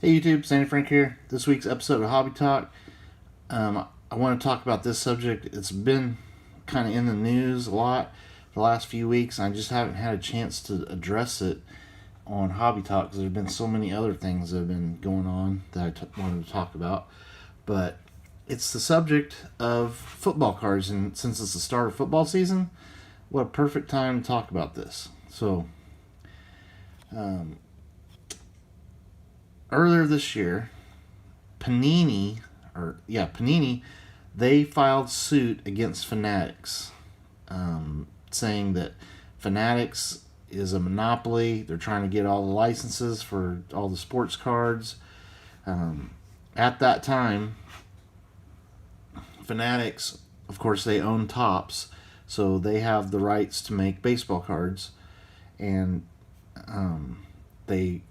Hey YouTube, Sandy Frank here. This week's episode of Hobby Talk. I want to talk about this subject. It's been kind of in the news a lot for the last few weeks. And I just haven't had a chance to address it on Hobby Talk because there have been so many other things that have been going on that I wanted to talk about. But it's the subject of football cards, and since it's the start of football season, what a perfect time to talk about this. So, earlier this year, Panini, they filed suit against Fanatics, saying that Fanatics is a monopoly. They're trying to get all the licenses for all the sports cards. At that time, Fanatics, of course, they own Topps, so they have the rights to make baseball cards, and they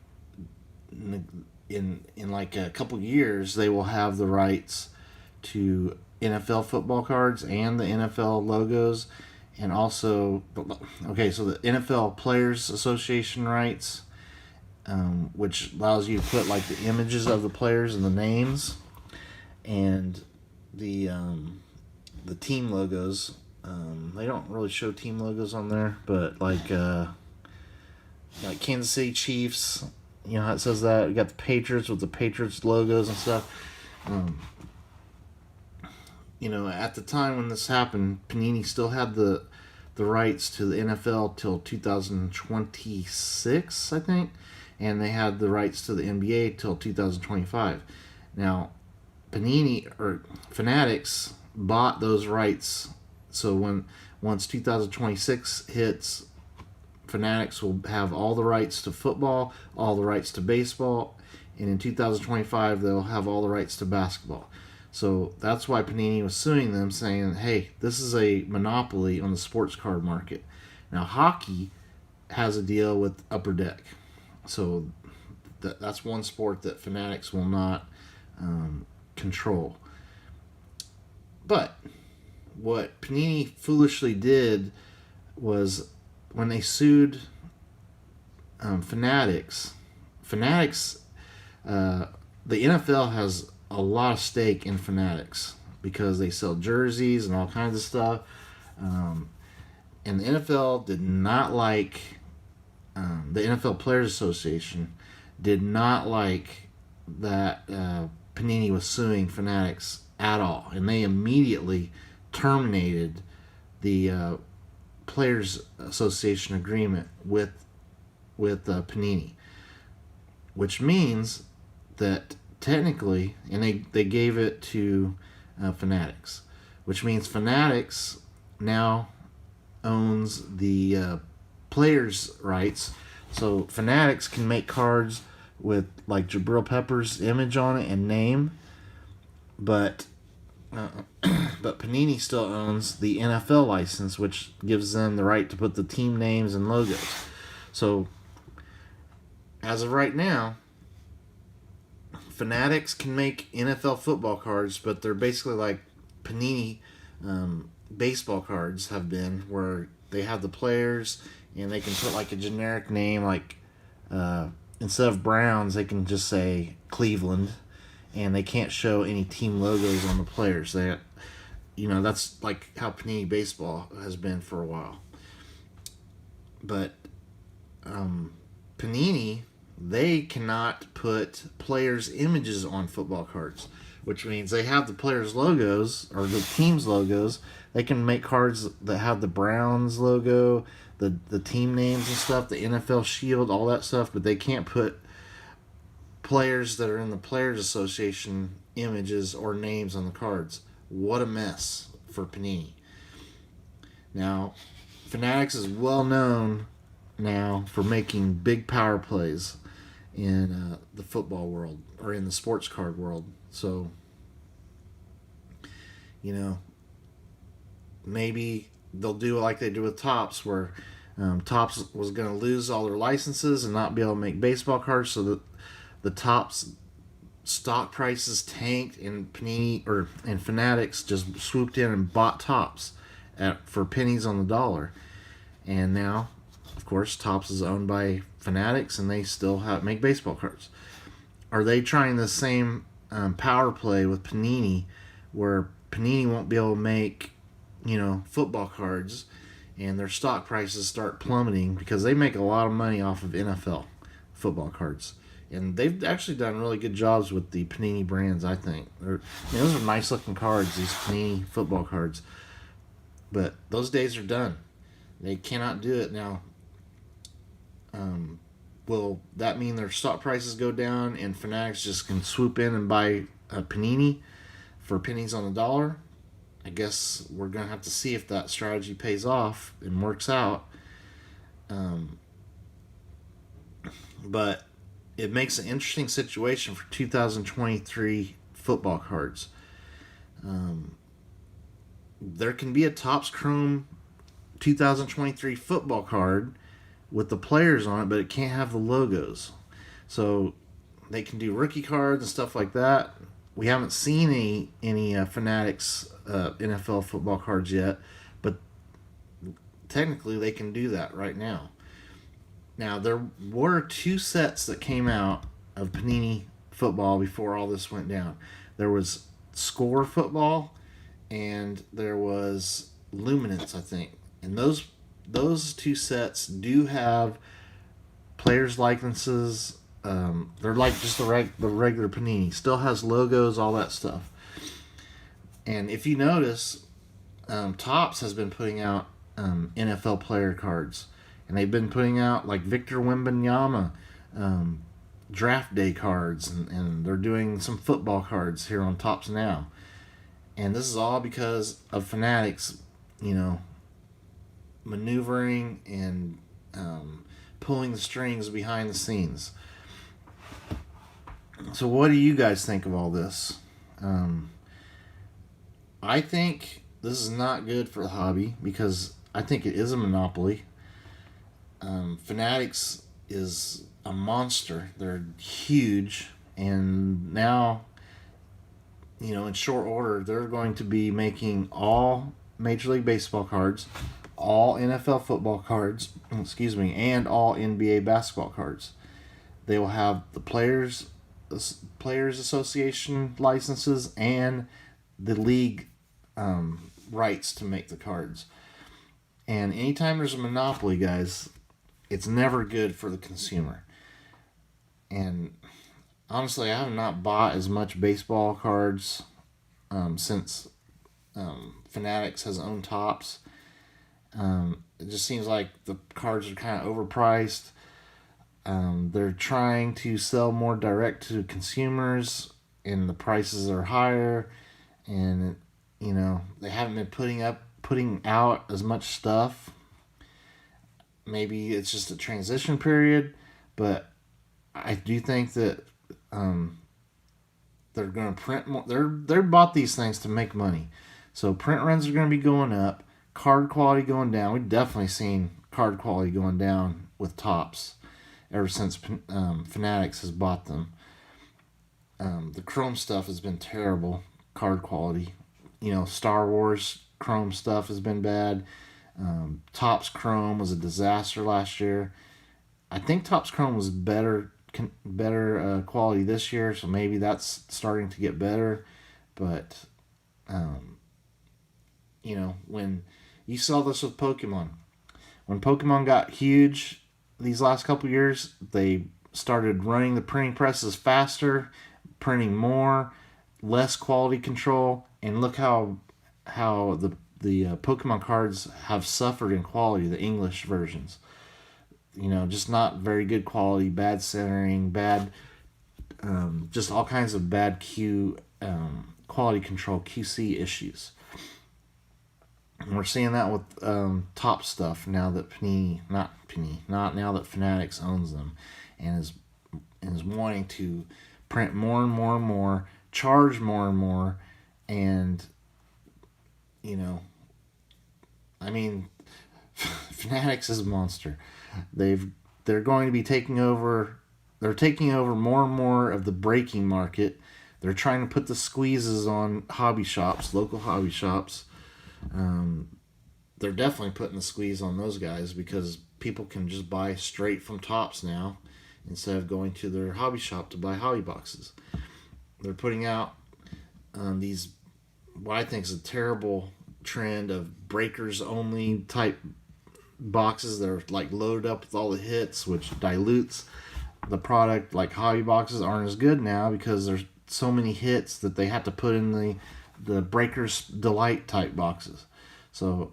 in like a couple years they will have the rights to NFL football cards and the NFL logos, and also so the NFL Players Association rights, which allows you to put like the images of the players and the names, and the team logos. They don't really show team logos on there, but like Kansas City Chiefs, you know how it says that? You got the Patriots with the Patriots logos and stuff. At the time when this happened, Panini still had the rights to the NFL till 2026, I think, and they had the rights to the NBA till 2025. Now, Fanatics bought those rights, so once 2026 hits, Fanatics will have all the rights to football, all the rights to baseball, and in 2025 they'll have all the rights to basketball. So that's why Panini was suing them, saying, hey, this is a monopoly on the sports card market. Now, hockey has a deal with Upper Deck. So that's one sport that Fanatics will not control. But what Panini foolishly did was, when they sued Fanatics, the NFL has a lot of stake in Fanatics because they sell jerseys and all kinds of stuff. And the NFL did not like, the NFL Players Association did not like that Panini was suing Fanatics at all. And they immediately terminated the Players Association agreement with Panini, which means that technically, and they gave it to Fanatics, which means Fanatics now owns the players' rights. So Fanatics can make cards with like Jabril Peppers' image on it and name, but Panini still owns the NFL license, which gives them the right to put the team names and logos. So, as of right now, Fanatics can make NFL football cards, but they're basically like Panini baseball cards have been, where they have the players and they can put like a generic name, like instead of Browns, they can just say Cleveland, and they can't show any team logos on the players. That's like how Panini baseball has been for a while. But Panini, they cannot put players' images on football cards, which means they have the players' logos or the team's logos. They can make cards that have the Browns logo, the team names and stuff, the NFL shield, all that stuff, but they can't put players that are in the Players Association images or names on the cards. What a mess for Panini. Now, Fanatics is well known now for making big power plays in the football world, or in the sports card world. So, maybe they'll do like they do with Topps, where Topps was going to lose all their licenses and not be able to make baseball cards, so that the Topps stock prices tanked, and and Fanatics just swooped in and bought Topps for pennies on the dollar. And now, of course, Topps is owned by Fanatics, and they still make baseball cards. are they trying the same power play with Panini, where Panini won't be able to make, football cards, and their stock prices start plummeting because they make a lot of money off of NFL football cards. And they've actually done really good jobs with the Panini brands, I think. Those are nice looking cards, these Panini football cards. But those days are done. They cannot do it now. Will that mean their stock prices go down and Fanatics just can swoop in and buy a Panini for pennies on the dollar? I guess we're going to have to see if that strategy pays off and works out. But it makes an interesting situation for 2023 football cards. There can be a Topps Chrome 2023 football card with the players on it, but it can't have the logos. So they can do rookie cards and stuff like that. We haven't seen any Fanatics NFL football cards yet, but technically they can do that right now. Now, there were 2 sets that came out of Panini football before all this went down. There was Score football, and there was Luminance, I think. And those 2 sets do have players' likenesses. They're like just the regular Panini. Still has logos, all that stuff. And if you notice, Topps has been putting out NFL player cards. And they've been putting out like Victor Wembanyama draft day cards. And they're doing some football cards here on Topps now. And this is all because of Fanatics, maneuvering and pulling the strings behind the scenes. So what do you guys think of all this? I think this is not good for the hobby because I think it is a monopoly. Fanatics is a monster. They're huge, and now, in short order, they're going to be making all Major League Baseball cards, all NFL football cards, and all NBA basketball cards. They will have the Players Association licenses and the league rights to make the cards. And anytime there's a monopoly, guys, it's never good for the consumer. And honestly, I have not bought as much baseball cards since Fanatics has owned Topps. It just seems like the cards are kind of overpriced. They're trying to sell more direct to consumers, and the prices are higher. And they haven't been putting out as much stuff. Maybe it's just a transition period, but I do think that they're going to print more. They're bought these things to make money, so print runs are going to be going up. Card quality going down. We've definitely seen card quality going down with Topps ever since Fanatics has bought them. The Chrome stuff has been terrible. Card quality. Star Wars Chrome stuff has been bad. Topps Chrome was a disaster last year. I think Topps Chrome was better quality this year, so maybe that's starting to get better. But when you saw this with Pokemon, when Pokemon got huge these last couple years, they started running the printing presses faster, printing more, less quality control, and look how the Pokemon cards have suffered in quality, the English versions. Just not very good quality, bad centering, bad, just all kinds of bad quality control, QC issues. And we're seeing that with Top stuff now that not now that Fanatics owns them, and is wanting to print more and more and more, charge more and more, and Fanatics is a monster. They're going to be taking over. They're taking over more and more of the breaking market. They're trying to put the squeezes on hobby shops, local hobby shops. They're definitely putting the squeeze on those guys because people can just buy straight from Topps now instead of going to their hobby shop to buy hobby boxes. They're putting out these, what I think is a terrible trend of breakers only type boxes that are like loaded up with all the hits, which dilutes the product. Like hobby boxes aren't as good now because there's so many hits that they have to put in the breakers delight type boxes. So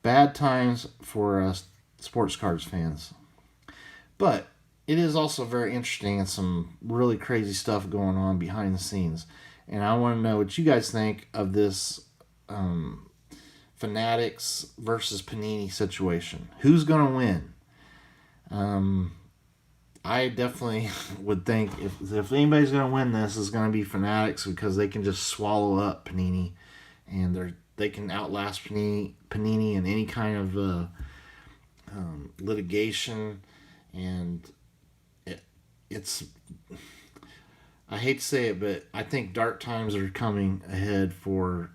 bad times for sports cards fans. But it is also very interesting and some really crazy stuff going on behind the scenes. And I want to know what you guys think of this Fanatics versus Panini situation. Who's going to win? I definitely would think if anybody's going to win this, it's going to be Fanatics, because they can just swallow up Panini, and they can outlast Panini in any kind of litigation. And it's, I hate to say it, but I think dark times are coming ahead for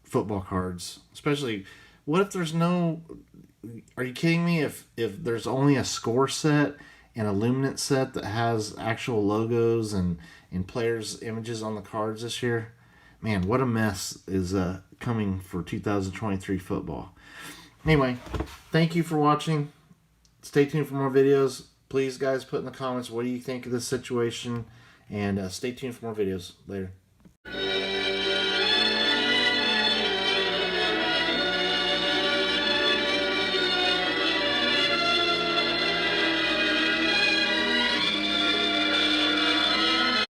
football cards. Especially, what if there's no? Are you kidding me? If there's only a score set and a luminance set that has actual logos and players' images on the cards this year, man, what a mess is coming for 2023 football. Anyway, thank you for watching. Stay tuned for more videos. Please, guys, put in the comments what do you think of this situation, and stay tuned for more videos later.